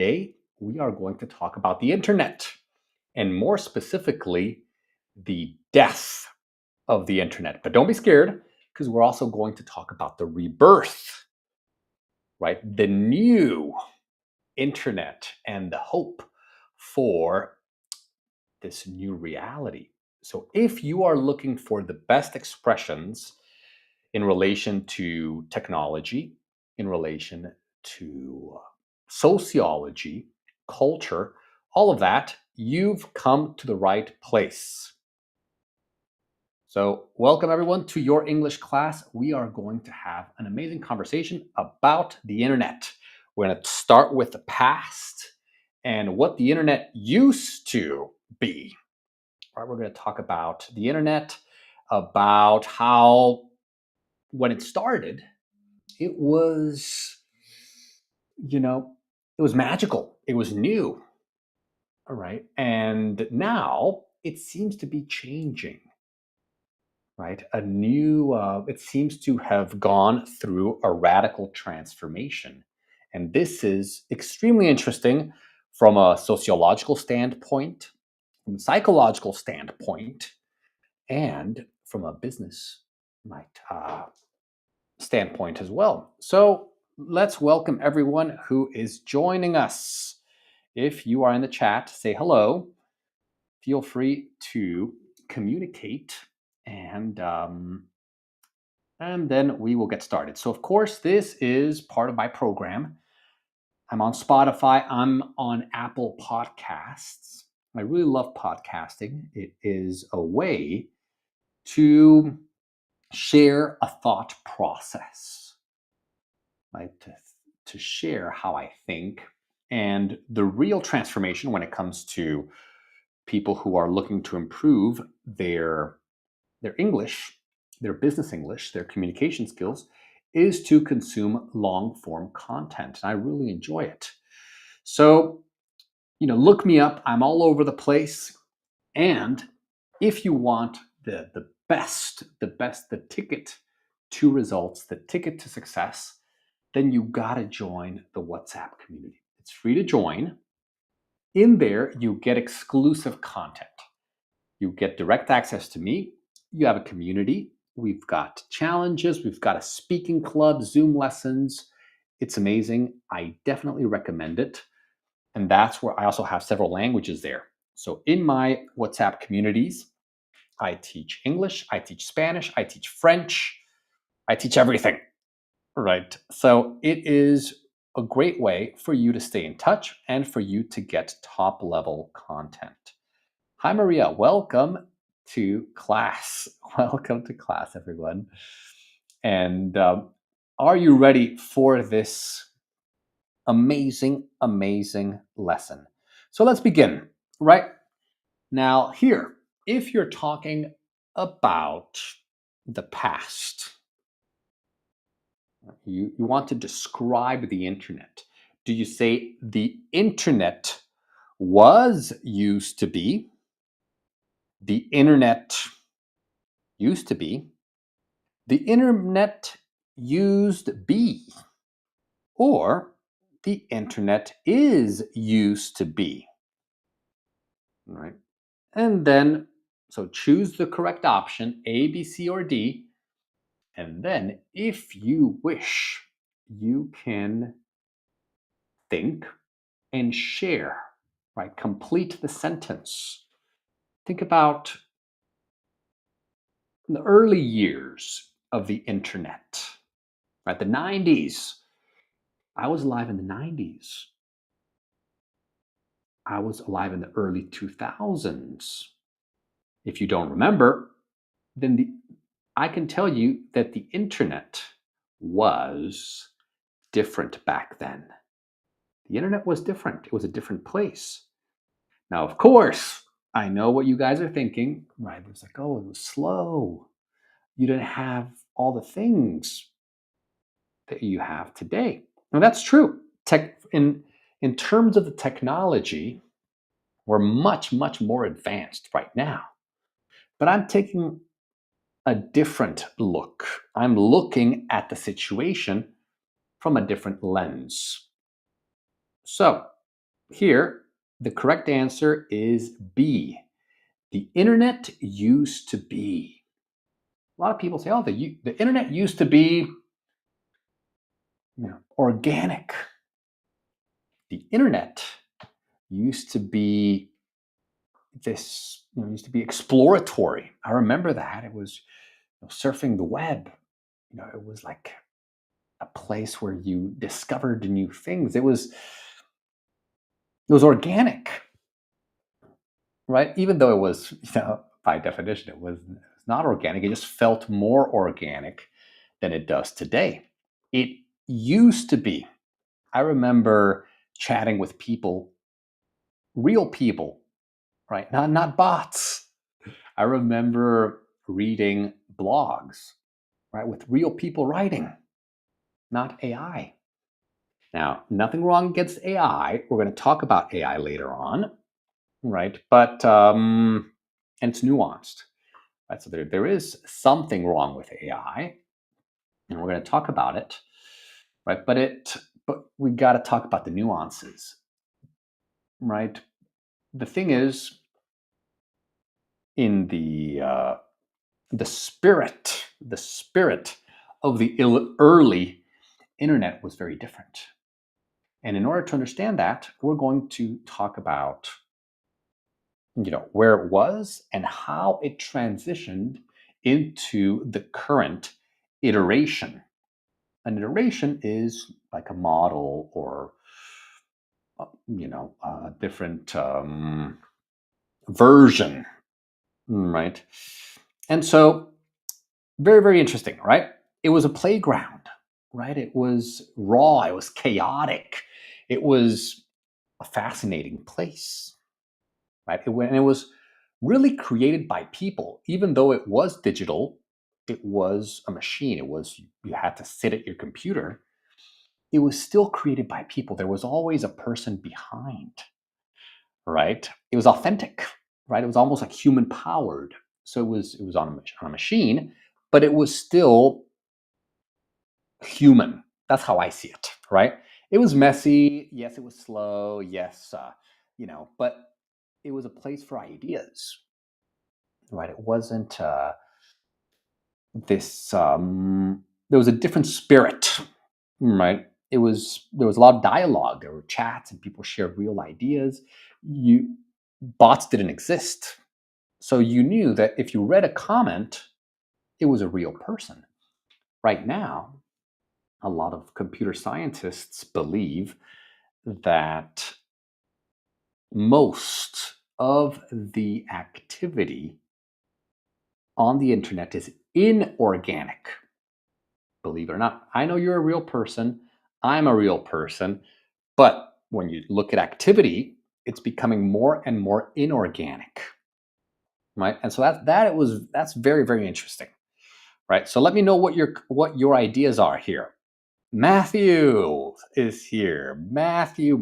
Today, we are going to talk about the internet, and more specifically, the death of the internet. But don't be scared, because we're also going to talk about the rebirth, right? The new internet and the hope for this new reality. So, if you are looking for the best expressions in relation to technology, in relation to sociology, culture, all of that, you've come to the right place. So, welcome everyone to your English class. We are going to have an amazing conversation about the internet. We're going to start with the past and what the internet used to be. All right, we're going to talk about the internet, about how when it started, it was, it was magical. It was new. All right. And now it seems to be changing, right? It seems to have gone through a radical transformation. And this is extremely interesting from a sociological standpoint, from a psychological standpoint, and from a business right, standpoint as well. So let's welcome everyone who is joining us. If you are in the chat, say hello. Feel free to communicate, and then we will get started. So, of course, this is part of my program. I'm on Spotify. I'm on Apple Podcasts. I really love podcasting. It is a way to share a thought process, right? To share how I think. And the real transformation when it comes to people who are looking to improve their English, their business English, their communication skills, is to consume long form content. And I really enjoy it. So, look me up. I'm all over the place. And if you want the best, the ticket to results, the ticket to success, then you got to join the WhatsApp community. It's free to join. In there, you get exclusive content. You get direct access to me. You have a community. We've got challenges. We've got a speaking club, Zoom lessons. It's amazing. I definitely recommend it. And that's where I also have several languages there. So in my WhatsApp communities, I teach English, I teach Spanish, I teach French, I teach everything. Right. So it is a great way for you to stay in touch and for you to get top level content. Hi, Maria. Welcome to class. Welcome to class, everyone. And are you ready for this amazing, amazing lesson? So let's begin. Right now, here, if you're talking about the past, you want to describe the internet. Do you say the internet was used to be? The internet used to be? The internet used be? Or the internet is used to be? All right. And then, so choose the correct option, A, B, C, or D. And then, if you wish, you can think and share, right? Complete the sentence. Think about the early years of the internet, right? The 90s. I was alive in the 90s. I was alive in the early 2000s. If you don't remember, then I can tell you that the internet was different back then. The internet was different. It was a different place. Now, of course, I know what you guys are thinking, right? It's like, oh, it was slow. You didn't have all the things that you have today. Now, that's true. In terms of the technology, we're much, much more advanced right now. But I'm taking a different look. I'm looking at the situation from a different lens. So, Here, the correct answer is B. The internet used to be. A lot of people say, "Oh, the internet used to be, organic. The internet used to be used to be exploratory." I remember that it was surfing the web. It was like a place where you discovered new things. It was organic, right? Even though it was, by definition, it's not organic. It just felt more organic than it does today. It used to be. I remember chatting with people, real people, right? Not bots. I remember reading blogs, right, with real people writing, not AI. Now, nothing wrong against AI. We're going to talk about AI later on, right? But and it's nuanced, right? So there is something wrong with AI, and we're going to talk about it, right? But we got to talk about the nuances, right? The thing is, in the spirit of the early internet was very different. And in order to understand that, we're going to talk about where it was and how it transitioned into the current iteration. An iteration is like a model or a different version, right? And so very, very interesting, right? It was a playground, right? It was raw, it was chaotic, it was a fascinating place, right? And it was really created by people. Even though it was digital, it was a machine. You had to sit at your computer. It was still created by people. There was always a person behind, right? It was authentic, right? It was almost like human powered. So it was on a machine, but it was still human. That's how I see it, right? It was messy. Yes, it was slow. Yes, but it was a place for ideas, right? It wasn't this. There was a different spirit, right? There was a lot of dialogue. There were chats, and people shared real ideas. You Bots didn't exist, so you knew that if you read a comment, it was a real person. Right now, a lot of computer scientists believe that most of the activity on the internet is inorganic. Believe it or not, I know you're a real person. I'm a real person. But when you look at activity, it's becoming more and more inorganic, right? And so that's very, very interesting, right? So let me know what your ideas are here. Matthew is here. Matthew,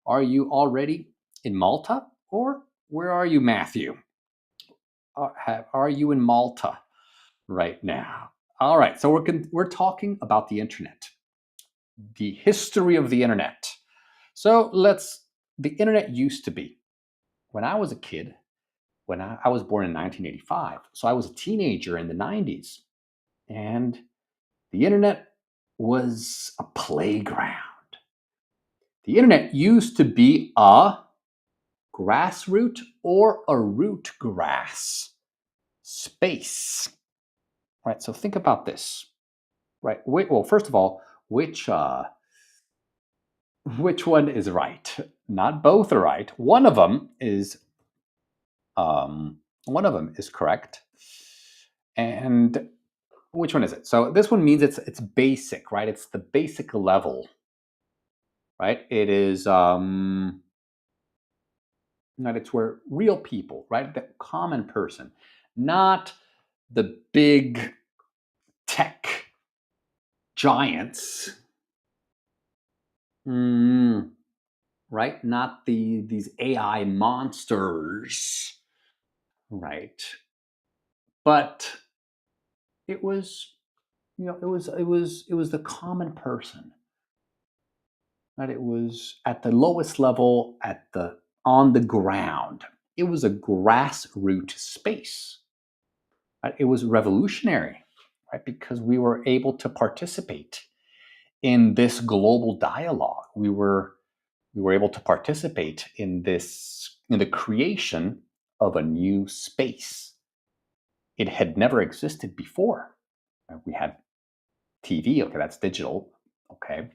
are you already in Malta, or where are you, Matthew? Are you in Malta right now? All right. So we're talking about the internet, the history of the internet. So the internet used to be, when I was a kid, when I was born in 1985. So I was a teenager in the 90s, and the internet was a playground. The internet used to be a grassroot or a root grass space. Right. So think about this. Right. Wait, well, first of all, which one is right? Not both are right. One of them is correct. And which one is it? So this one means it's basic, right? It's the basic level, right? It is that it's where real people, right? The common person, not the big tech giants, mm, right? Not these AI monsters, right? But it was, it was the common person, Right? It was at the lowest level, on the ground. It was a grassroots space. Right? It was revolutionary, right? Because we were able to participate in this global dialogue. We were able to participate in the creation of a new space. It had never existed before. We had TV, okay, that's digital, okay.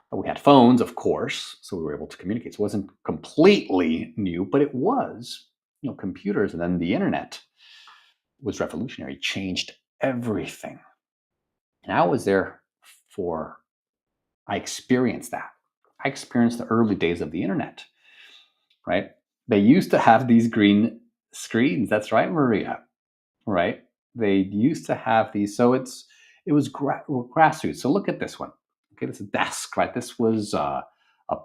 But we had phones, of course, so we were able to communicate. So it wasn't completely new, but it was, computers, and then the internet was revolutionary, changed everything. And I was there for, I experienced that. I experienced the early days of the internet, right? They used to have these green screens. That's right, Maria, right? They used to have these. So it was grassroots. So look at this one. Okay, this is a desk, right? This was a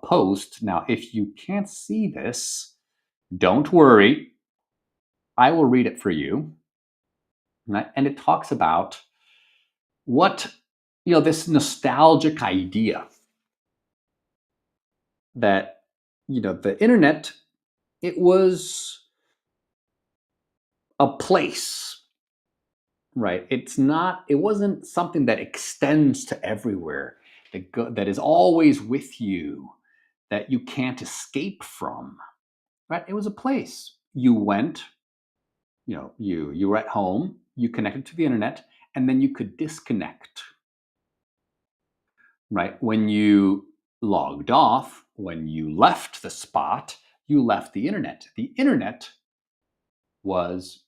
post. Now, if you can't see this, don't worry. I will read it for you. Right? And it talks about what, this nostalgic idea that, the internet, it was a place, right? It wasn't something that extends to everywhere, that is always with you, that you can't escape from, right? It was a place. You went, you were at home, you connected to the internet, and then you could disconnect, right? When you logged off, when you left the spot, you left the internet. The internet was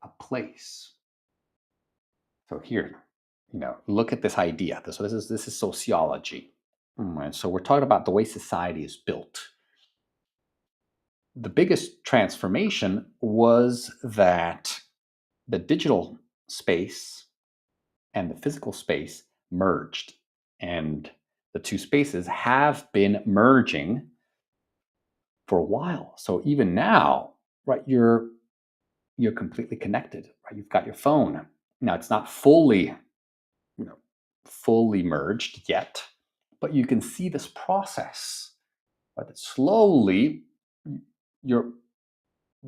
a place. So here, look at this idea. So this is sociology. Right? So we're talking about the way society is built. The biggest transformation was that the digital space and the physical space merged, and the two spaces have been merging for a while. So even now, right, you're completely connected, right? You've got your phone. Now it's not fully merged yet, but you can see this process, right? That slowly you're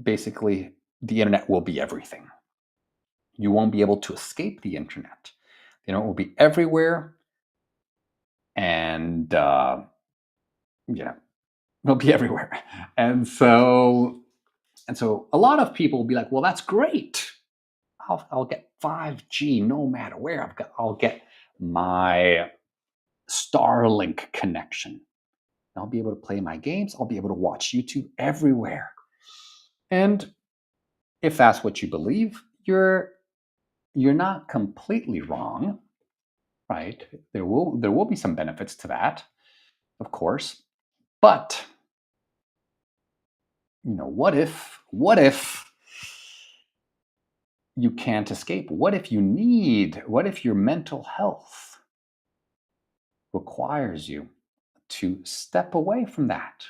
basically, the internet will be everything. You won't be able to escape the internet. The internet will be everywhere, and it'll be everywhere. And so a lot of people will be like, well, that's great. I'll get 5G no matter where. I'll get my Starlink connection. I'll be able to play my games. I'll be able to watch YouTube everywhere. And if that's what you believe, you're not completely wrong, right? There will be some benefits to that, of course. But what if you can't escape? What if your mental health requires you to step away from that?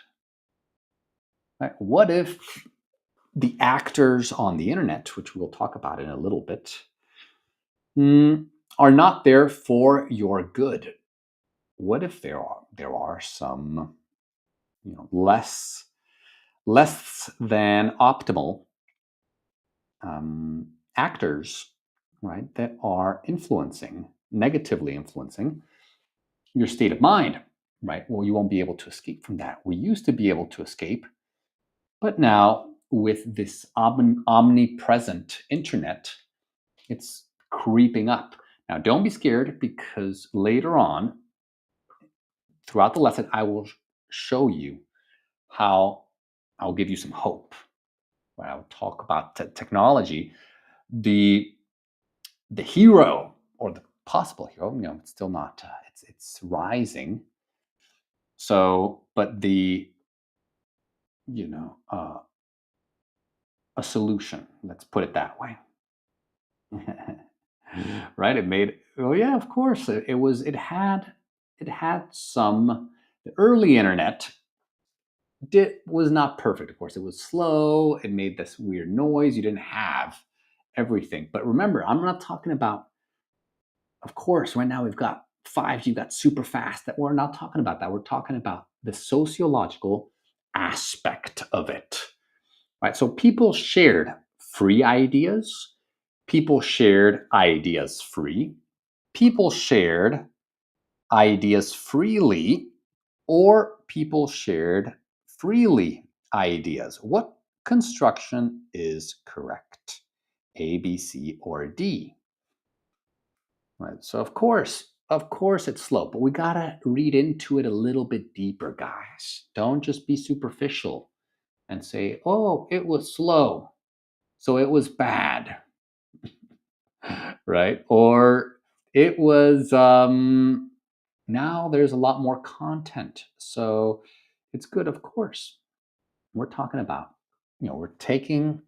Right? What if the actors on the internet, which we'll talk about in a little bit, are not there for your good? What if there are some, less than optimal actors, right, that are negatively influencing your state of mind, right? Well, you won't be able to escape from that. We used to be able to escape, but now with this omnipresent internet, it's creeping up. Now, don't be scared, because later on, throughout the lesson, I will show you how I'll give you some hope. Right? I'll talk about technology. The hero, or the possible hero, it's still not. It's rising. So, but a solution. Let's put it that way. Right? It made. Oh yeah, of course. It had some. The early internet was not perfect. Of course, it was slow. It made this weird noise. You didn't have everything. But remember, I'm not talking about. Of course, right now we've got fives you got super fast. That we're not talking about that. We're talking about the sociological aspect of it. Right? So people shared free ideas. People shared ideas free. People shared ideas freely, or people shared freely ideas. What construction is correct? A, B, C, or D? Right. So of course it's slow, but we gotta read into it a little bit deeper, guys. Don't just be superficial and say, "Oh, it was slow, so it was bad," right? Or it was now there's a lot more content, so it's good. Of course, we're talking about, we're taking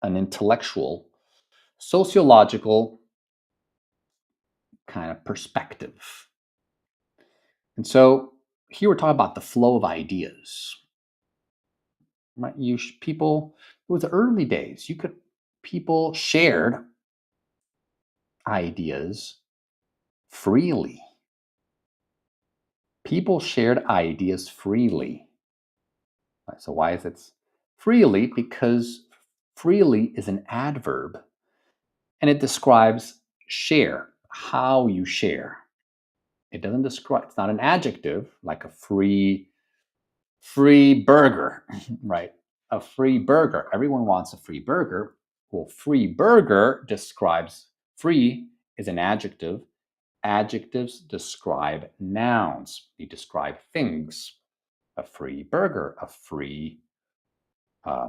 an intellectual, sociological kind of perspective. And so here we're talking about the flow of ideas. Right? People, it was the early days. People shared ideas freely. People shared ideas freely. Right? So why is it freely? Because freely is an adverb and it describes share, how you share. It doesn't describe, it's not an adjective like a free burger, right? A free burger. Everyone wants a free burger. Well, free burger describes, free is an adjective. Adjectives describe nouns. They describe things. A free burger, a free, a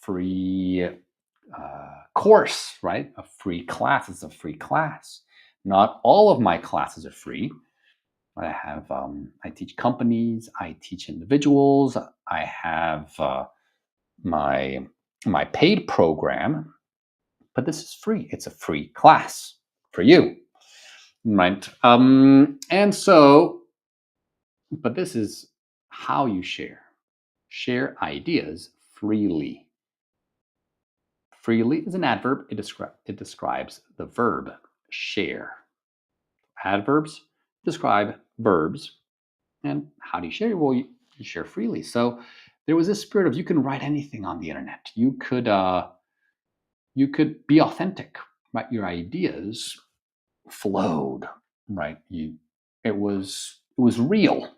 free course, right? A free class is a free class. Not all of my classes are free. I teach companies, I teach individuals, I have my paid program, but this is free. It's a free class for you, right? And so, but this is how you share ideas freely. Freely is an adverb. It describes the verb share. Adverbs describe verbs. And how do you share? Well, you share freely. So there was this spirit of you can write anything on the internet. You could be authentic, right? Your ideas flowed, right? It was real.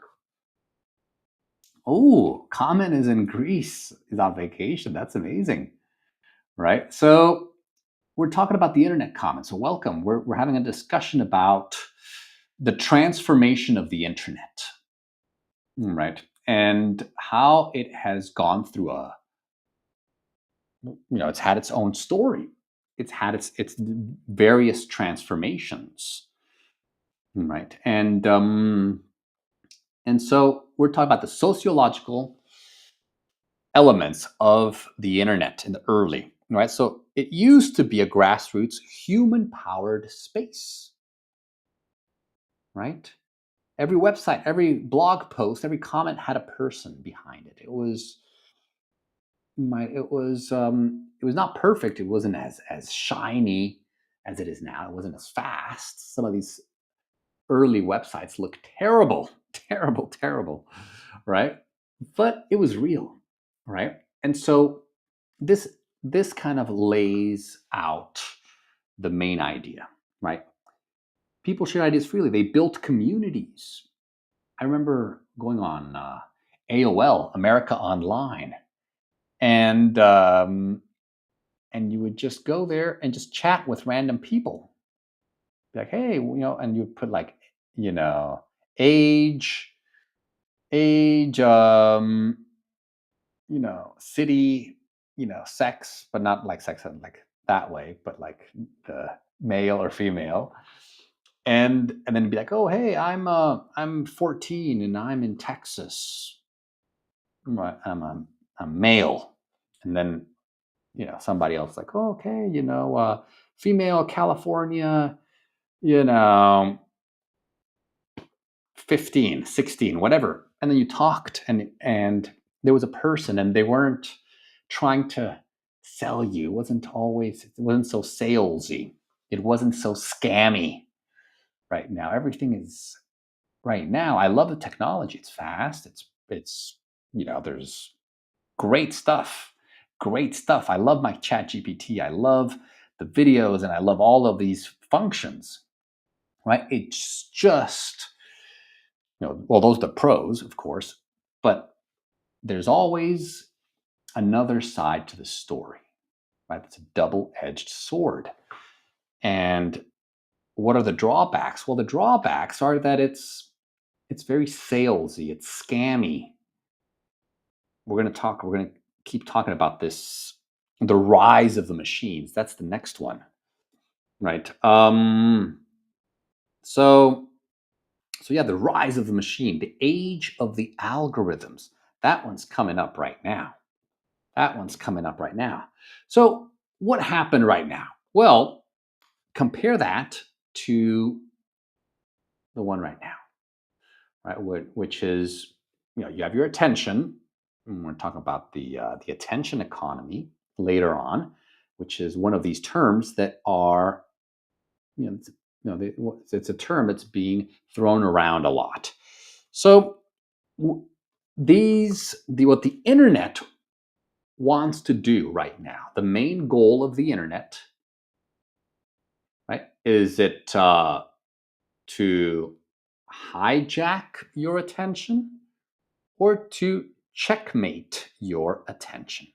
Oh, Carmen is in Greece, is on vacation. That's amazing, right? So we're talking about the internet comments. So welcome. We're having a discussion about the transformation of the internet, right? And how it has gone through it's had its own story. It's had its various transformations, right? And so we're talking about the sociological elements of the internet in the early, right? So it used to be a grassroots human-powered space, right? Every website, every blog post, every comment had a person behind it. It was not perfect. It wasn't as shiny as it is now. It wasn't as fast. Some of these early websites look terrible, terrible, terrible, right? But it was real, right? And so this this kind of lays out the main idea, right? People share ideas freely. They built communities. I remember going on AOL, America Online, and you would just go there and just chat with random people. Be like, hey, and you would put like, you know, age, age, city, sex, but not like sex in like that way, but like the male or female. And then be like, oh, hey, I'm 14 and I'm in Texas. I'm male. And then somebody else like, oh, okay, female, California, you know 15, 16, whatever. And then you talked, and there was a person, and they weren't trying to sell you. It wasn't so salesy, it wasn't so scammy, right now. Everything is right now. I love the technology. It's fast. It's there's great stuff. Great stuff. I love my chat GPT. I love the videos and I love all of these functions, right? It's just, well, those are the pros, of course, but there's always another side to the story, right? It's a double-edged sword. And what are the drawbacks? Well, the drawbacks are that it's very salesy, it's scammy. We're going to keep talking about this, the rise of the machines. That's the next one, right? So yeah, the rise of the machine, the age of the algorithms. That one's coming up right now. That one's coming up right now. So what happened right now? Well, compare that to the one right now, right? Which is, you have your attention. And we're talking about the attention economy later on, which is one of these terms that are, it's a term that's being thrown around a lot. So what the internet wants to do right now, the main goal of the internet, right, is it to hijack your attention or to checkmate your attention?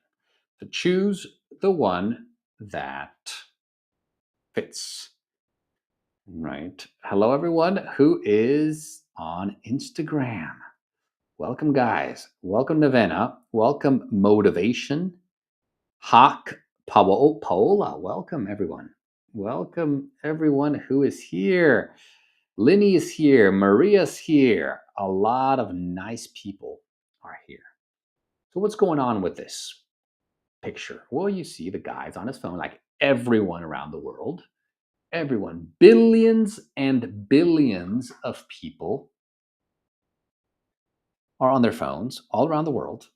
To choose the one that fits. Right. Hello, everyone who is on Instagram. Welcome, guys. Welcome, Nevena. Welcome, Motivation. Hawk Paola. Welcome, everyone. Welcome, everyone who is here. Linny is here. Maria's here. A lot of nice people are here. So what's going on with this picture? Well, you see the guy's on his phone, like everyone around the world. Everyone, billions and billions of people are on their phones all around the world,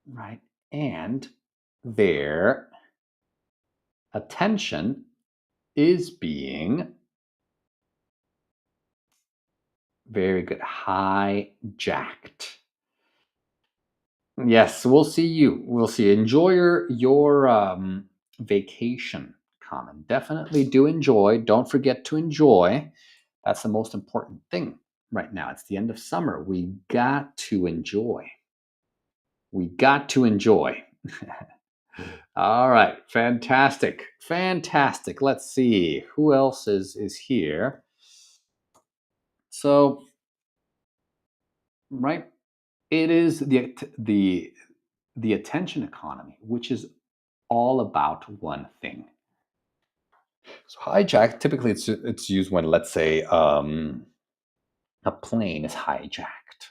right? And their attention is being very good, hijacked. Yes, we'll see you. We'll see. Enjoy your vacation, Common. Definitely do enjoy. Don't forget to enjoy. That's the most important thing right now. It's the end of summer. We got to enjoy. We got to enjoy. All right, fantastic, fantastic. Let's see who else is here. So, right, it is the attention economy, which is all about one thing. So hijack, typically it's used when, let's say, a plane is hijacked,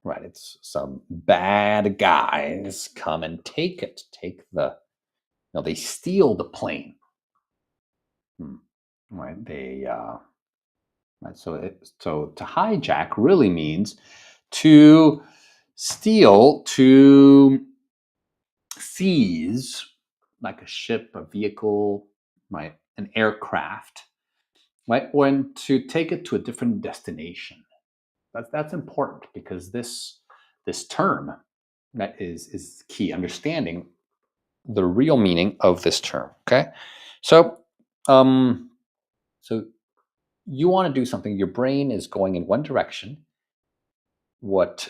right? It's some bad guys come and take it, they steal the plane, right? Right. So to hijack really means to steal, to seize, like a ship, a vehicle, right, an aircraft, right, or to take it to a different destination. That's important because this term that is key. Understanding the real meaning of this term. Okay, so so you want to do something. Your brain is going in one direction. What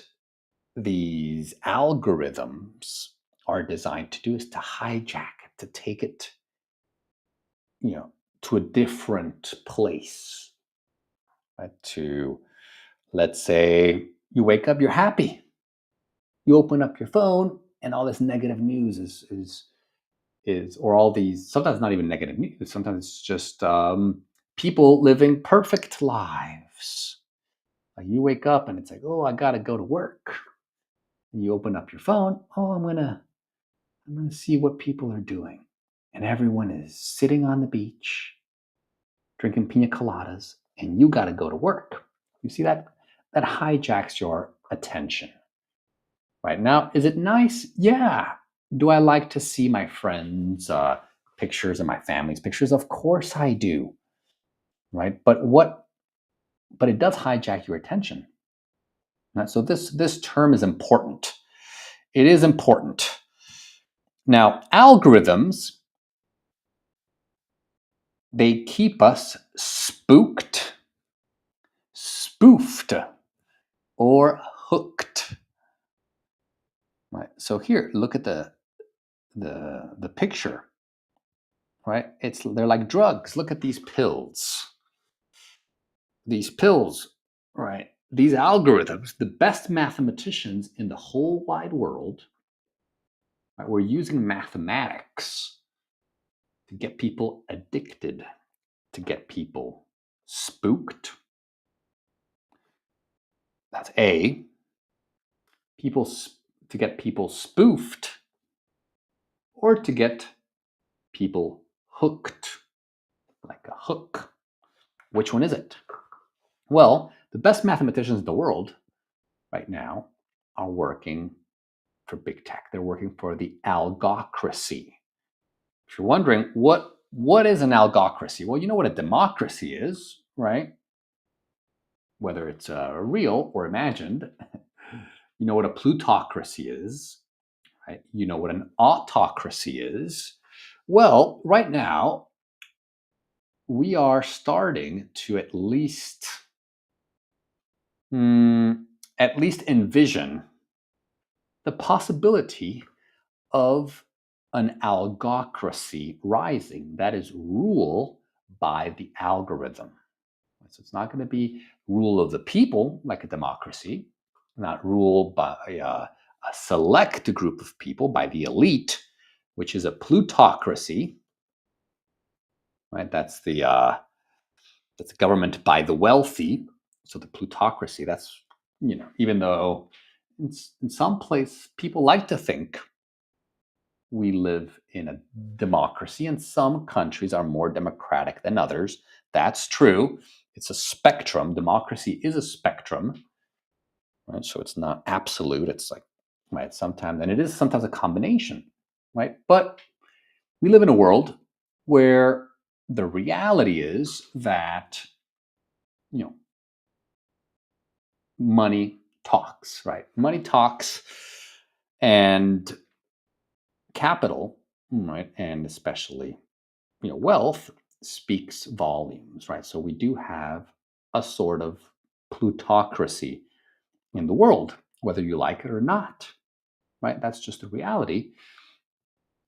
these algorithms are designed to do is to hijack it, to take it, to a different place. Right? To, let's say, you wake up, you're happy. You open up your phone, and all this negative news is or all these, sometimes not even negative news. Sometimes it's just people living perfect lives. Like you wake up and it's like, oh, I gotta go to work. And you open up your phone. Oh, I'm gonna see what people are doing. And everyone is sitting on the beach, drinking pina coladas, and you got to go to work. You see that? That hijacks your attention. Right now, is it nice? Yeah. Do I like to see my friends' pictures and my family's pictures? Of course I do. Right? But what but it does hijack your attention. Right? So this term is important. It is important. Now, algorithms, they keep us spooked, spoofed, or hooked. Right? So here, look at the picture. Right? They're like drugs. Look at these pills. These pills, right? These algorithms, the best mathematicians in the whole wide world, right, were using mathematics to get people addicted, to get people spooked. That's A. People to get people spoofed, or to get people hooked, like a hook. Which one is it? Well, the best mathematicians in the world right now are working for big tech. They're working for the algocracy. If you're wondering what is an algocracy, well, you know what a democracy is, right? Whether it's real or imagined. You know what a plutocracy is, right? You know what an autocracy is. Well, right now we are starting to at least envision the possibility of an algocracy rising, that is, rule by the algorithm. So it's not going to be rule of the people like a democracy, not rule by a select group of people, by the elite, which is a plutocracy. Right? That's the government by the wealthy. So the plutocracy. That's, even though in some place people like to think we live in a democracy, and some countries are more democratic than others. That's true. It's a spectrum. Democracy is a spectrum, right? So it's not absolute. It's like, right, sometimes, and it is sometimes a combination, right? But we live in a world where the reality is that, money talks, right? Money talks, and capital, right, and especially wealth speaks volumes, right? So we do have a sort of plutocracy in the world, whether you like it or not, right? That's just the reality.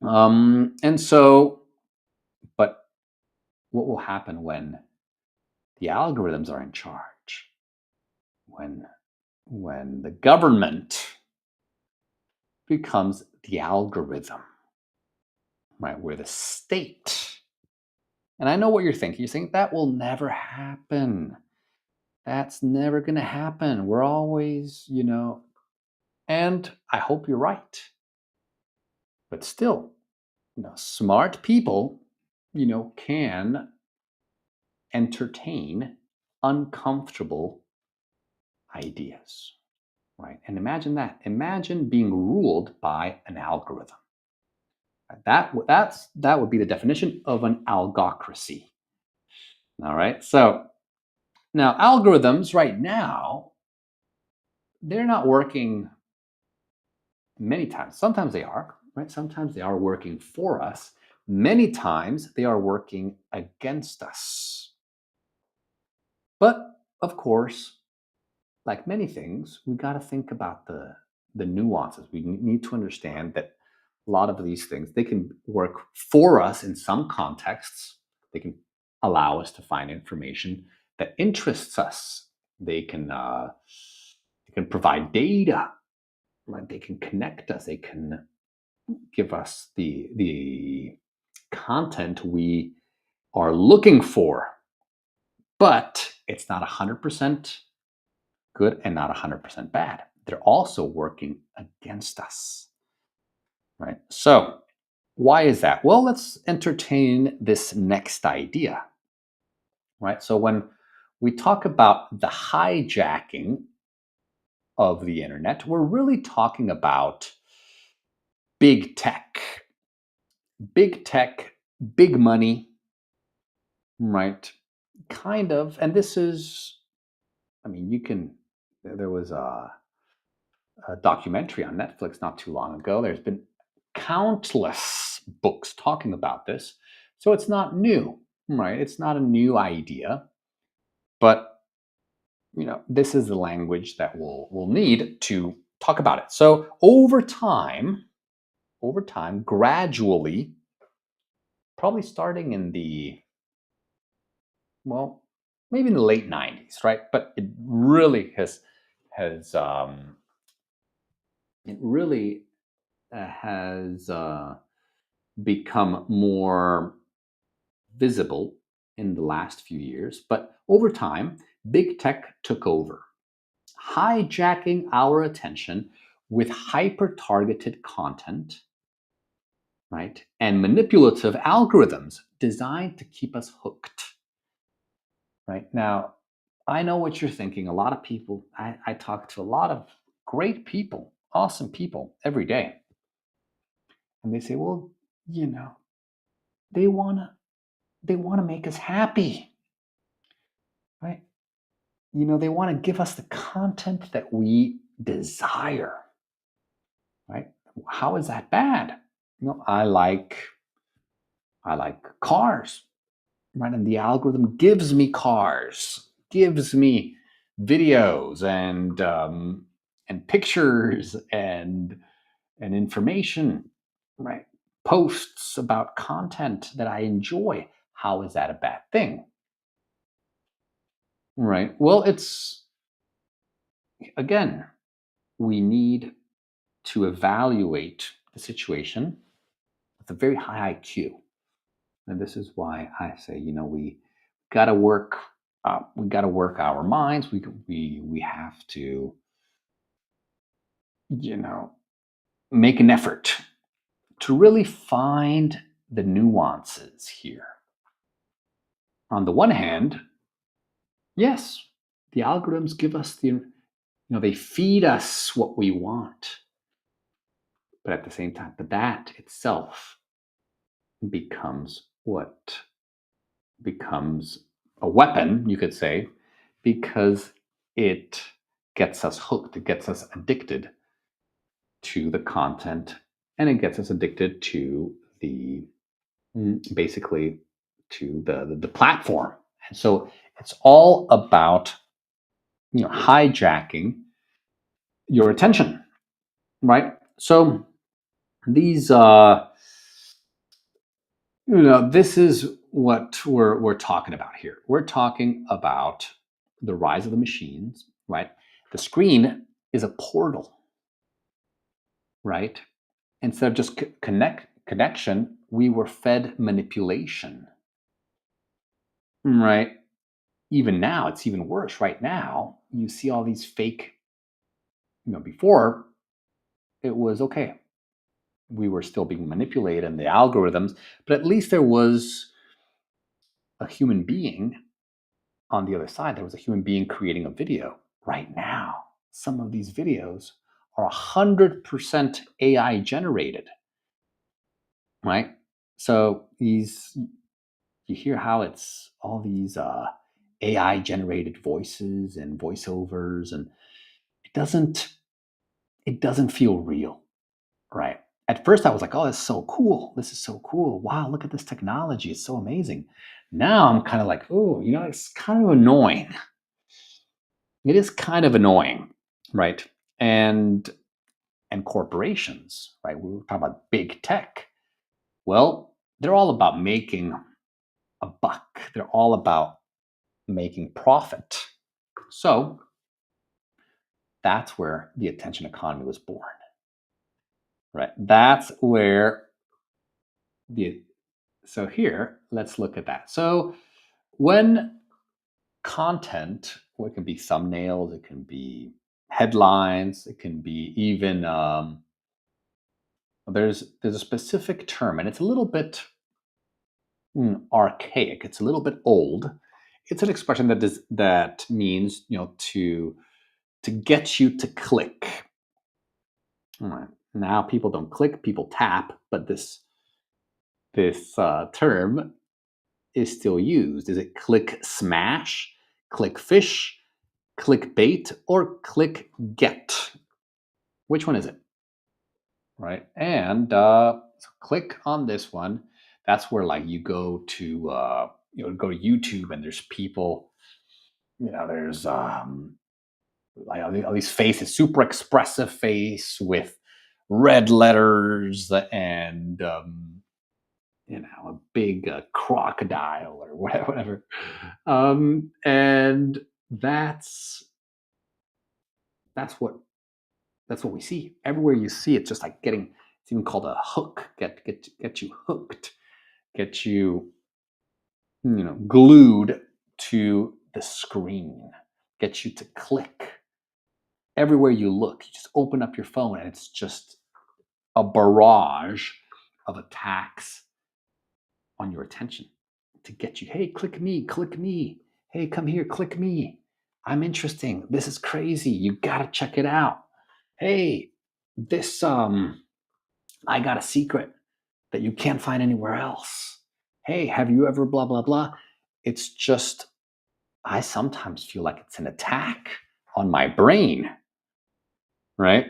And so, but what will happen when the algorithms are in charge? When the government becomes the algorithm, right? Where the state, and I know what you're thinking. You're saying that will never happen. That's never going to happen. We're always, and I hope you're right. But still, smart people, can entertain uncomfortable ideas, right? And imagine that. Imagine being ruled by an algorithm. That would be the definition of an algocracy. All right. So now algorithms right now, they're not working many times. Sometimes they are, right? Sometimes they are working for us. Many times they are working against us. But of course, like many things, we got to think about the nuances. We need to understand that a lot of these things, they can work for us in some contexts. They can allow us to find information that interests us. They can provide data, right? They can connect us. They can give us the content we are looking for. But it's not 100% good and not 100% bad. They're also working against us, right? So why is that? Well, let's entertain this next idea, right? So when we talk about the hijacking of the internet, we're really talking about big tech, big tech, big money, right? Kind of, and this is I mean, you can. There was a documentary on Netflix not too long ago. There's been countless books talking about this, so it's not new, right? It's not a new idea, but this is the language that we'll need to talk about it. So over time, gradually, probably starting in the well, maybe in the late '90s, right? But it really has it really has become more visible in the last few years. But over time, big tech took over, hijacking our attention with hyper targeted content, right? And manipulative algorithms designed to keep us hooked, right? Now, I know what you're thinking. A lot of people, I talk to a lot of great people, awesome people every day. And they say, well, you know, they wanna they wanna make us happy, right? They want to give us the content that we desire, right? How is that bad? I like cars, right? And the algorithm gives me cars, gives me videos and pictures and information, right? Posts about content that I enjoy. How is that a bad thing? Right. Well, it's again, we need to evaluate the situation with a very high IQ. And this is why I say, we got to work. We got to work our minds. We have to, you know, make an effort to really find the nuances here. On the one hand, yes, the algorithms give us they feed us what we want, but at the same time, but that itself becomes what becomes a weapon, you could say, because it gets us hooked, it gets us addicted to the content, and it gets us addicted to the basically to the platform. And so it's all about hijacking your attention, right? So these this is what we're talking about here. We're talking about the rise of the machines, right? The screen is a portal, right? Instead of just connection, we were fed manipulation, right? Even now, it's even worse. Right now, you see all these fake. Before it was okay. We were still being manipulated in the algorithms, but at least there was a human being on the other side. There was a human being creating a video. Right now, some of these videos are 100% AI generated, right? So you hear how it's all these AI generated voices and voiceovers, and it doesn't feel real, right? At first, I was like, "Oh, that's so cool! This is so cool! Wow, look at this technology! It's so amazing." Now I'm kind of like, "Oh, it's kind of annoying." It is kind of annoying, right? And corporations, right? We were talking about big tech. Well, they're all about making a buck. They're all about making profit. So that's where the attention economy was born, right? That's where the so here, let's look at that. So when content, well, it can be thumbnails, it can be headlines, it can be even there's a specific term, and it's a little bit archaic. It's a little bit old. It's an expression that means to get you to click. All right. Now people don't click, people tap, but this term is still used. Is it click smash, click fish? clickbait or click get? Which one is it? Right? And so click on this one. That's where like you go to go to YouTube and there's people, there's like all these faces, super expressive face with red letters and a big crocodile or whatever. And that's what that's what we see everywhere. You see it, just like getting. It's even called a hook. Get you hooked. Get you glued to the screen. Get you to click everywhere you look. You just open up your phone and it's just a barrage of attacks on your attention to get you. Hey, click me, click me. Hey, come here, click me. I'm interesting. This is crazy. You gotta check it out. Hey, this I got a secret that you can't find anywhere else. Hey, have you ever blah blah blah? It's just I sometimes feel like it's an attack on my brain, right?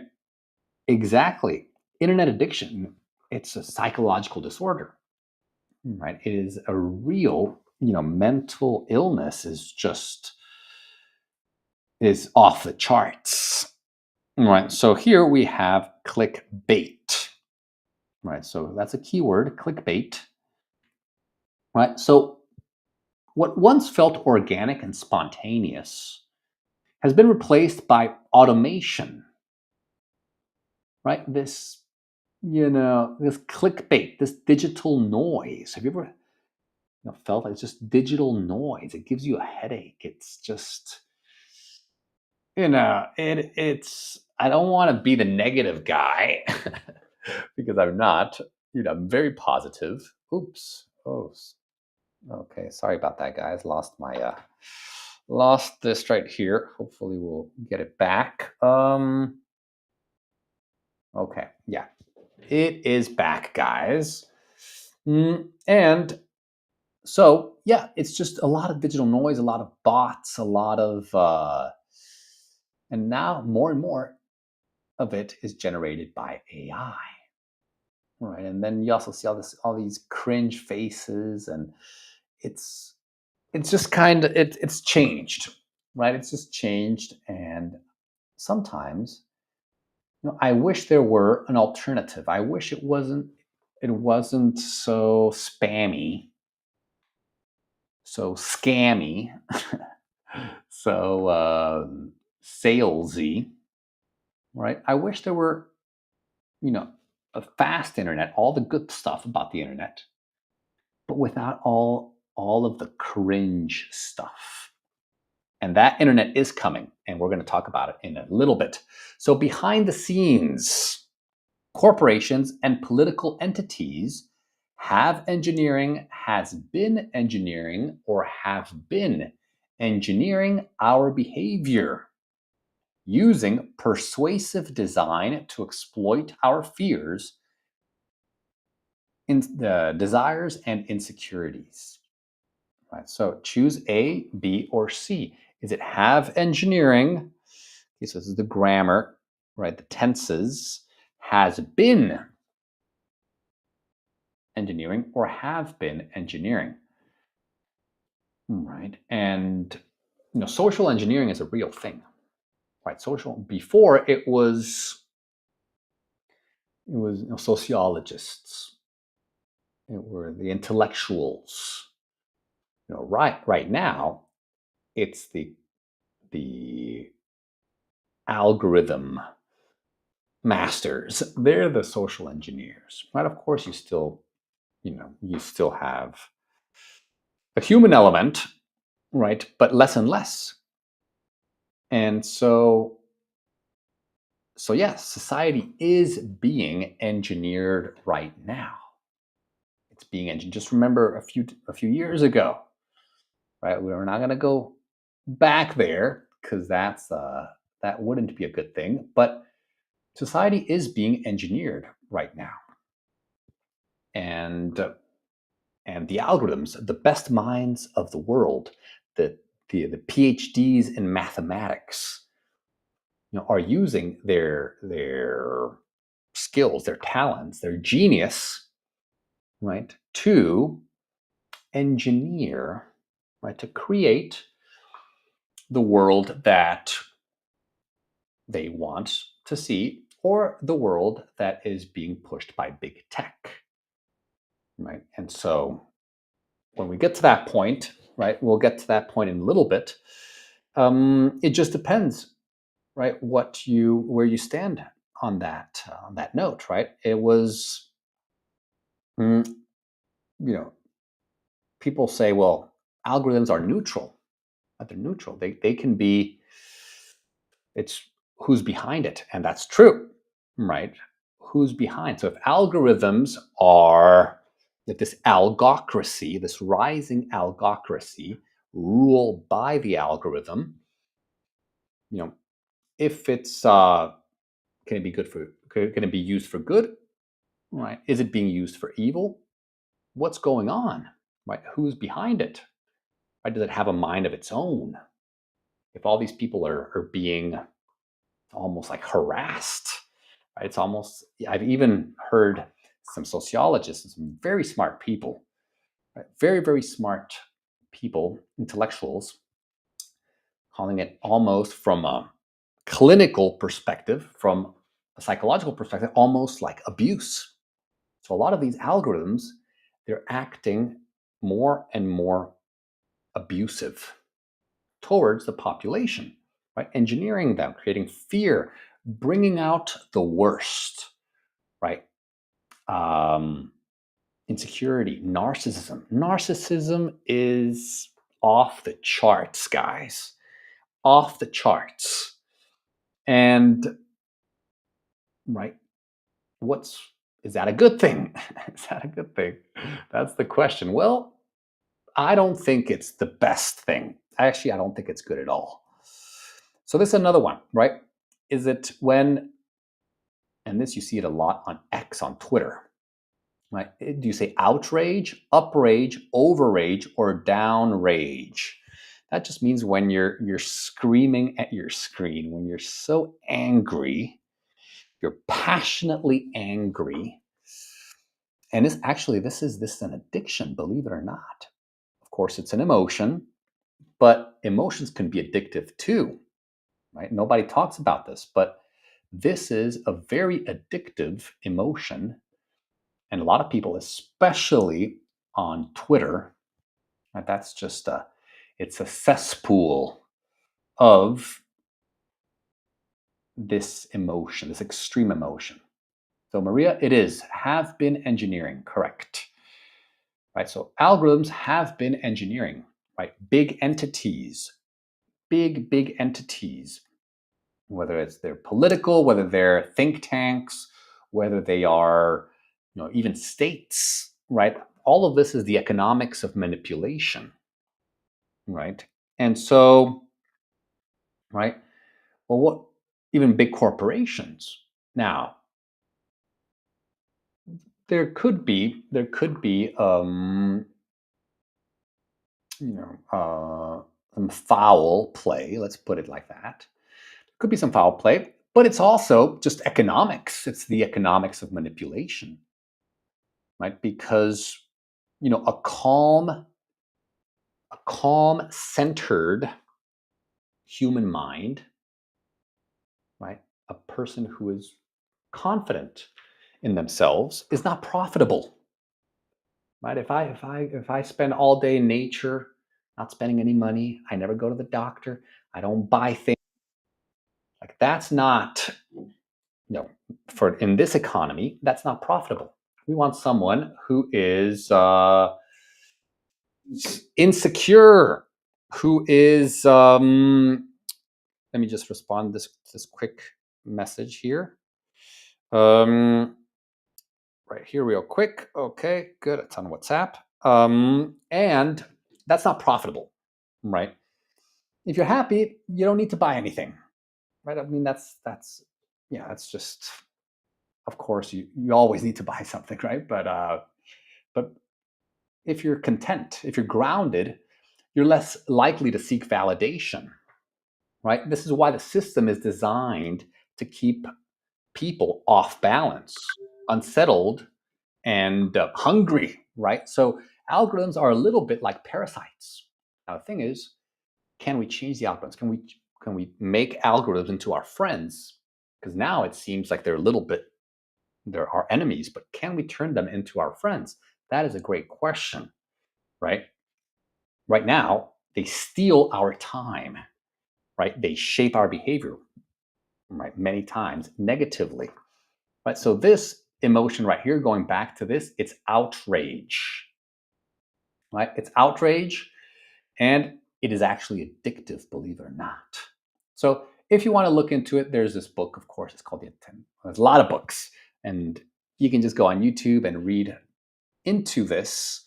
Exactly. Internet addiction, it's a psychological disorder, right? It is a real, mental illness is off the charts, right? So here we have clickbait, right? So that's a keyword, clickbait, right? So what once felt organic and spontaneous has been replaced by automation, right? This clickbait, this digital noise. Have you ever felt like it's just digital noise? It gives you a headache. It's just, it's, I don't want to be the negative guy because I'm not, I'm very positive. Oops. Oh, okay. Sorry about that, guys. Lost this right here. Hopefully we'll get it back. Okay. Yeah. It is back, guys. And so, yeah, it's just a lot of digital noise, a lot of bots, a lot of, and now more and more of it is generated by AI, right? And then you also see all these cringe faces, and it's just kind of it's changed, right? It's just changed, and sometimes, I wish there were an alternative. I wish it wasn't so spammy, so scammy, so salesy, right? I wish there were, a fast internet, all the good stuff about the internet, but without all of the cringe stuff. And that internet is coming, and we're going to talk about it in a little bit. So behind the scenes, corporations and political entities has been engineering, or have been engineering our behavior using persuasive design to exploit our fears, in the desires and insecurities. Right. So choose A, B, or C. Is it have engineering? Okay, so this is the grammar, right? The tenses. Has been engineering or have been engineering. Right. And social engineering is a real thing. Right. Before it was sociologists. It were the intellectuals. Right now, it's the algorithm masters. They're the social engineers, right? Of course, you still have a human element, right? But less and less. And so yes, society is being engineered right now. It's being engineered. Just remember a few years ago, right? We're not going to go back there because that wouldn't be a good thing. But society is being engineered right now, and the algorithms, the best minds of the world, the the PhDs in mathematics, are using their skills, their talents, their genius, right, to engineer, right, to create the world that they want to see, or the world that is being pushed by big tech, right? And so when we get to that point, right, we'll get to that point in a little bit. It just depends, right, where you stand on that note, right? It was, mm, you know, people say, well, algorithms are neutral, but they're neutral. They can be. It's who's behind it, and that's true, right? Who's behind? So if algorithms are that this algocracy, this rising algocracy, ruled by the algorithm, you know, if it's can it be good for? Can it be used for good? Right? Is it being used for evil? What's going on? Right? Who's behind it? Right? Does it have a mind of its own? If all these people are being almost like harassed, right? It's almost, I've even heard some sociologists and some very smart people, right? Very, very smart people, intellectuals, calling it almost from a clinical perspective, from a psychological perspective, almost like abuse. So a lot of these algorithms, they're acting more and more abusive towards the population, right? Engineering them, creating fear, bringing out the worst, right? Insecurity, narcissism. Narcissism is off the charts, guys. Off the charts. And, right, what's, is that a good thing? Is that a good thing? That's the question. Well, I don't think it's the best thing. Actually, I don't think it's good at all. So this is another one, right? Is it when, and this you see it a lot on X, on Twitter, right? Do you say outrage, uprage, overrage, or downrage? That just means when you're screaming at your screen, when you're so angry, you're passionately angry. And this is an addiction, believe it or not. Of course, it's an emotion, but emotions can be addictive too, right? Nobody talks about this, but this is a very addictive emotion. And a lot of people, especially on Twitter, right, that's just it's a cesspool of this emotion, this extreme emotion. So Maria, it is have been engineering, correct? Right. So algorithms have been engineering, right? Big entities, big entities, whether it's they're political, whether they're think tanks, whether they are, even states, right? All of this is the economics of manipulation, right? And so, right, well, what, even big corporations. Now, there could be some foul play, let's put it like that. Could be some foul play, but it's also just economics. It's the economics of manipulation, right? Because a calm, centered human mind, right? A person who is confident in themselves is not profitable, right? If I spend all day in nature, not spending any money, I never go to the doctor, I don't buy things, like that's not, for in this economy, that's not profitable. We want someone who is insecure, who is. Let me just respond this quick message here. Right here, real quick. Okay, good. It's on WhatsApp. And that's not profitable, right? If you're happy, you don't need to buy anything, right? I mean, that's just, of course, you always need to buy something, right? But if you're content, if you're grounded, you're less likely to seek validation, right? This is why the system is designed to keep people off balance, unsettled, and hungry, right? So algorithms are a little bit like parasites. Now the thing is, can we change the algorithms? Can we make algorithms into our friends? Because now it seems like they're our enemies, but can we turn them into our friends? That is a great question, right? Right now, they steal our time, right? They shape our behavior, right? Many times negatively, right? So this emotion right here, going back to this, it's outrage, right? It's outrage, and it is actually addictive, believe it or not. So if you want to look into it, there's this book, of course, it's called The Intent. There's a lot of books, and you can just go on YouTube and read into this,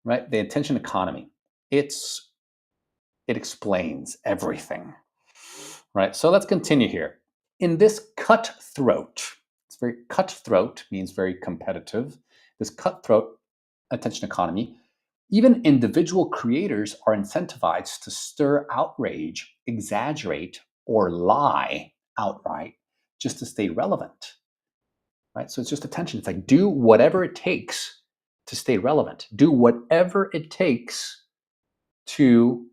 right? The attention economy. It explains everything, right? So let's continue here. In this cutthroat, it's very cutthroat, means very competitive. This cutthroat attention economy, even individual creators are incentivized to stir outrage, exaggerate, or lie outright just to stay relevant, right? So it's just attention. It's like do whatever it takes to stay relevant. Do whatever it takes to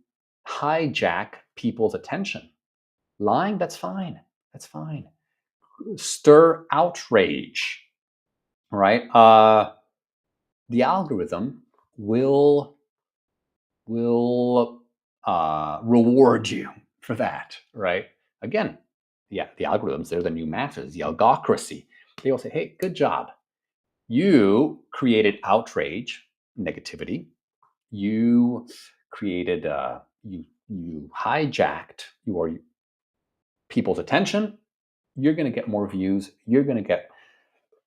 hijack people's attention. Lying, that's fine. That's fine. Stir outrage, right? The algorithm will reward you for that, right? Again, yeah, the algorithms, they're the new masters, the algocracy. They will say, hey, good job. You created outrage, negativity. You created, you hijacked your people's attention. You're going to get more views. You're going to get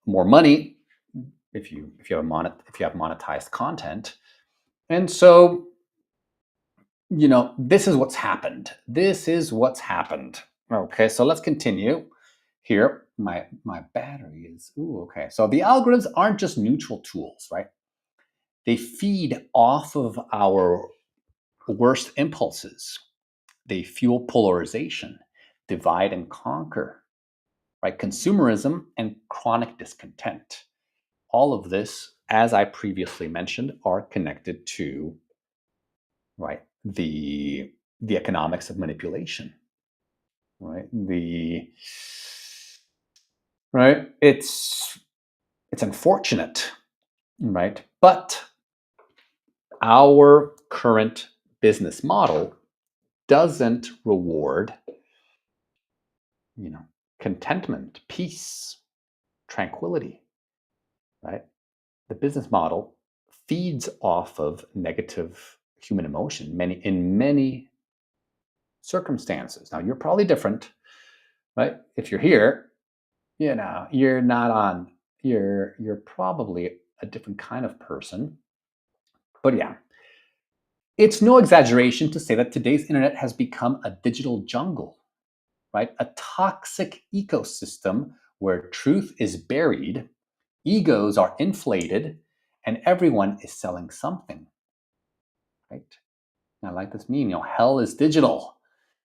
more money if you have monetized content. And so, this is what's happened. This is what's happened. Okay, so let's continue here. My battery is okay. So the algorithms aren't just neutral tools, right? They feed off of our worst impulses. They fuel polarization, divide and conquer, right? Consumerism and chronic discontent. All of this, as I previously mentioned, are connected to, right, the economics of manipulation, right? It's unfortunate, right? But our current business model doesn't reward, contentment, peace, tranquility, right? The business model feeds off of negative human emotion in many circumstances. Now, you're probably different, right? If you're here, you're not on, you're probably a different kind of person. But yeah, it's no exaggeration to say that today's internet has become a digital jungle, right? A toxic ecosystem where truth is buried, egos are inflated, and everyone is selling something, right? And I like this meme, hell is digital.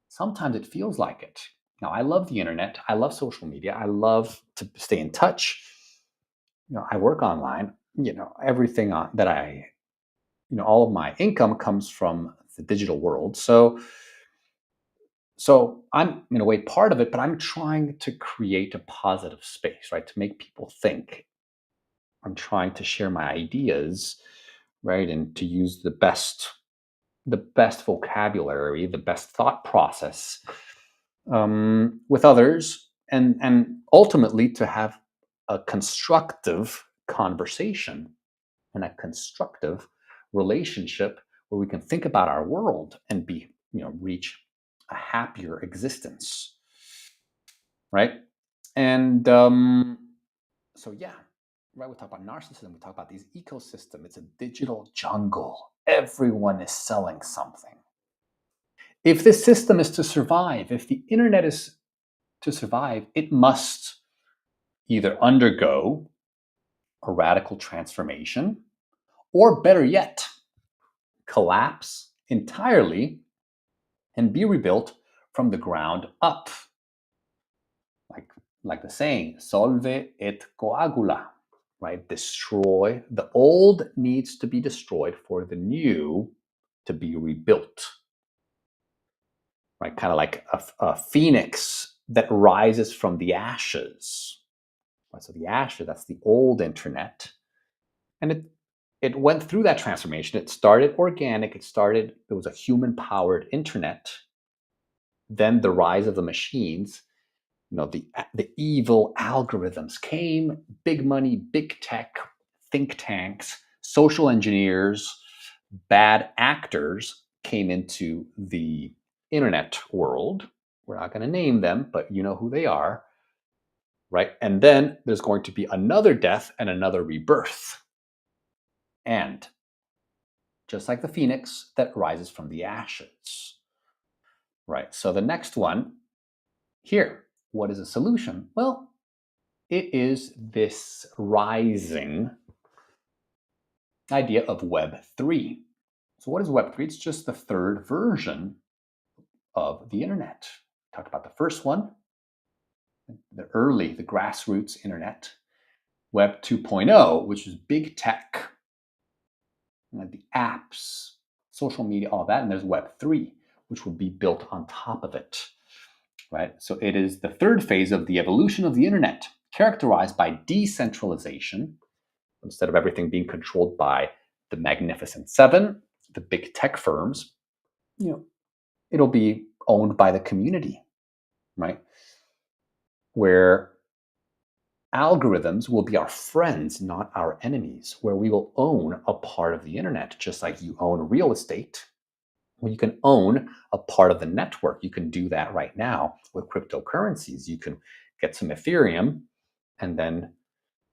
Sometimes it feels like it. Now, I love the internet. I love social media. I love to stay in touch. I work online. Everything that all of my income comes from the digital world. So I'm in a way part of it, but I'm trying to create a positive space, right? To make people think. I'm trying to share my ideas, right? And to use the best vocabulary, the best thought process with others, and ultimately to have a constructive conversation and a constructive relationship where we can think about our world and reach a happier existence, right? And so yeah, right. We talk about narcissism. We talk about these ecosystem. It's a digital jungle. Everyone is selling something. If this system is to survive, if the internet is to survive, it must either undergo a radical transformation, or better yet, collapse entirely and be rebuilt from the ground up. Like the saying, solve et coagula, right? Destroy. The old needs to be destroyed for the new to be rebuilt, right? Kind of like a phoenix that rises from the ashes. Right? So the ashes, that's the old internet. And it went through that transformation. It started organic. It was a human-powered internet. Then the rise of the machines, the evil algorithms came, big money, big tech, think tanks, social engineers, bad actors came into the internet world. We're not going to name them, but you know who they are, right? And then there's going to be another death and another rebirth. And just like the phoenix that rises from the ashes, right? So the next one here, what is a solution? Well, it is this rising idea of Web3. So what is Web3? It's just the third version of the internet. We talked about the first one, the grassroots internet. Web 2.0, which is big tech, the apps, social media, all that. And there's Web3, which will be built on top of it, right? So it is the third phase of the evolution of the internet, characterized by decentralization. Instead of everything being controlled by the Magnificent Seven, the big tech firms, it'll be owned by the community, right? Where algorithms will be our friends, not our enemies, where we will own a part of the internet, just like you own real estate. Well, you can own a part of the network. You can do that right now with cryptocurrencies. You can get some Ethereum and then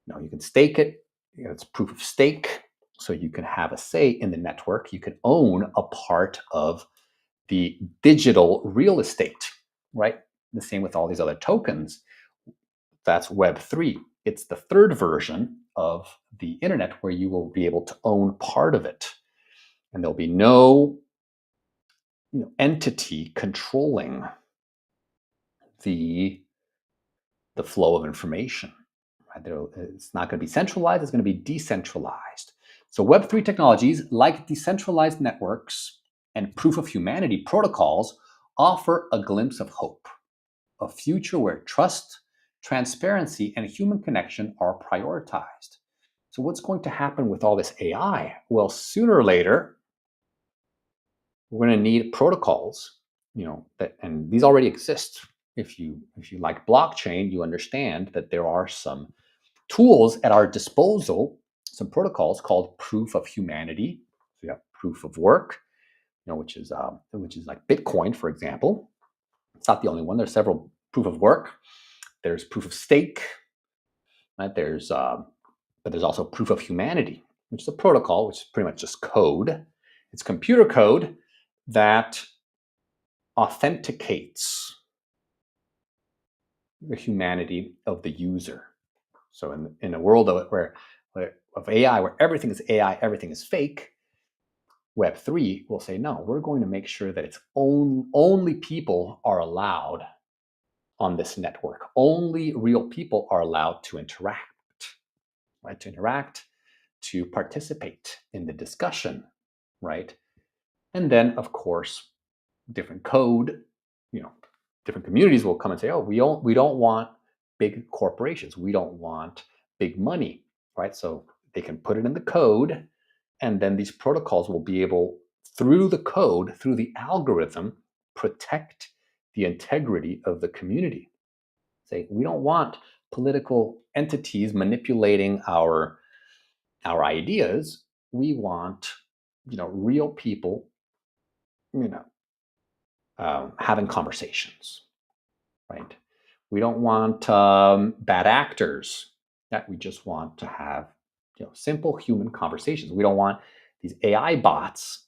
you can stake it. It's proof of stake. So you can have a say in the network. You can own a part of the digital real estate, right? The same with all these other tokens. That's Web3. It's the third version of the internet where you will be able to own part of it. And there'll be no entity controlling the flow of information. It's not going to be centralized, it's going to be decentralized. So Web3 technologies, like decentralized networks and proof of humanity protocols, offer a glimpse of hope, a future where trust, transparency, and human connection are prioritized. So what's going to happen with all this AI? Well, sooner or later, we're going to need protocols, and these already exist. If you like blockchain, you understand that there are some tools at our disposal, some protocols called proof of humanity. So you have proof of work, which is like Bitcoin, for example. It's not the only one. There's several proof of work. There's proof of stake. Right? But there's also proof of humanity, which is a protocol, which is pretty much just code. It's computer code that authenticates the humanity of the user. So in a world of AI, where everything is AI, everything is fake, Web3 will say, no, we're going to make sure that it's only people are allowed on this network. Only real people are allowed to interact, right? To participate in the discussion, right? And then, of course, different code, different communities will come and say, oh, we don't want big corporations. We don't want big money, right? So they can put it in the code, and then these protocols will be able, through the code, through the algorithm, protect the integrity of the community. Say, we don't want political entities manipulating our ideas. We want, real people, having conversations, right? We don't want bad actors. That we just want to have, simple human conversations. We don't want these AI bots.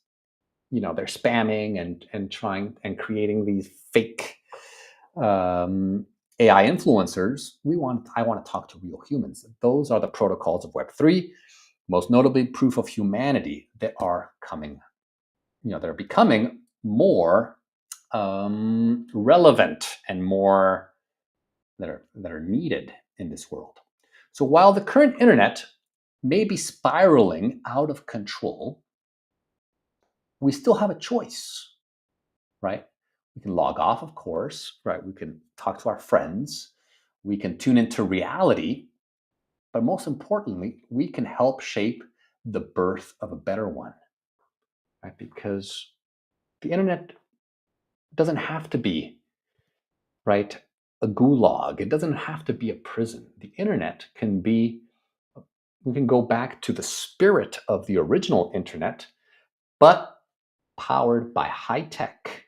They're spamming and trying and creating these fake AI influencers. I want to talk to real humans. Those are the protocols of Web3, most notably proof of humanity, that are coming they're becoming more relevant and more that are needed in this world. So while the current internet may be spiraling out of control, we still have a choice, right? We can log off, of course, right? We can talk to our friends. We can tune into reality. But most importantly, we can help shape the birth of a better one, right? Because the internet doesn't have to be, right, a gulag. It doesn't have to be a prison. The internet can be, we can go back to the spirit of the original internet, but powered by high tech,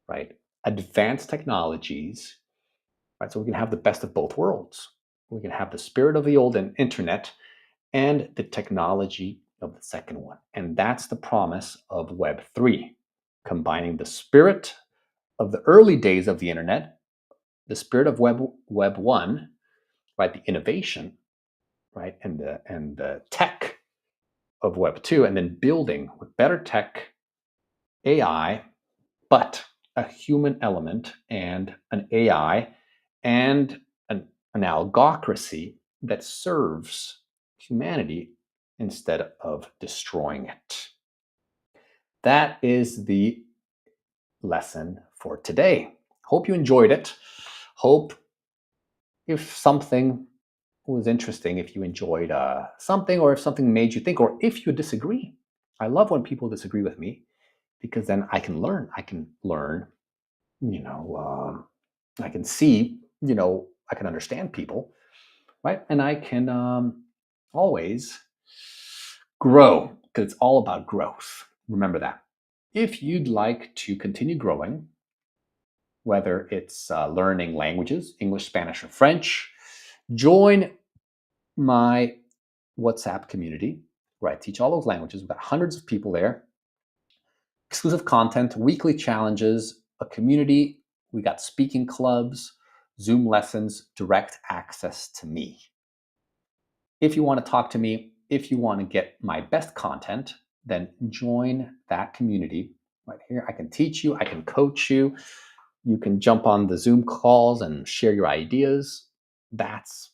right? Advanced technologies, right? So we can have the best of both worlds. We can have the spirit of the old internet and the technology of the second one. And that's the promise of Web 3, combining the spirit of the early days of the internet, the spirit of Web 1, right? The innovation, right? And the tech of Web 2, and then building with better tech, AI, but a human element and an AI and an algocracy that serves humanity instead of destroying it. That is the lesson for today. Hope you enjoyed it. Hope if something was interesting, if you enjoyed something, or if something made you think, or if you disagree. I love when people disagree with me because then I can learn. I can learn, I can see, I can understand people, right? And I can always grow because it's all about growth. Remember that. If you'd like to continue growing, whether it's learning languages, English, Spanish, or French, join my WhatsApp community where I teach all those languages. We've got hundreds of people there, exclusive content, weekly challenges, a community. We got speaking clubs, Zoom lessons, direct access to me. If you want to talk to me, if you want to get my best content, then join that community right here. I can teach you, I can coach you. You can jump on the Zoom calls and share your ideas. That's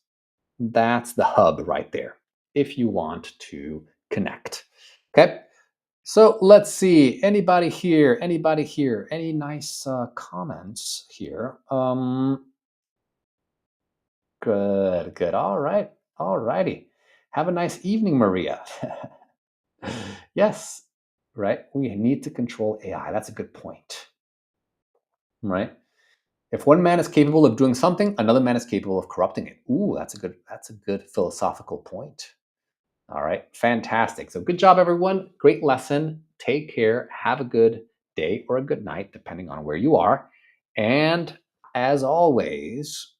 the hub right there if you want to connect. Okay? So let's see. Anybody here? Anybody here? Any nice comments here? Good, good. All right. All righty. Have a nice evening, Maria. Yes, right. We need to control AI. That's a good point. Right? If one man is capable of doing something, another man is capable of corrupting it. Ooh, that's a good philosophical point. All right, fantastic. So good job, everyone. Great lesson. Take care. Have a good day or a good night, depending on where you are. And as always,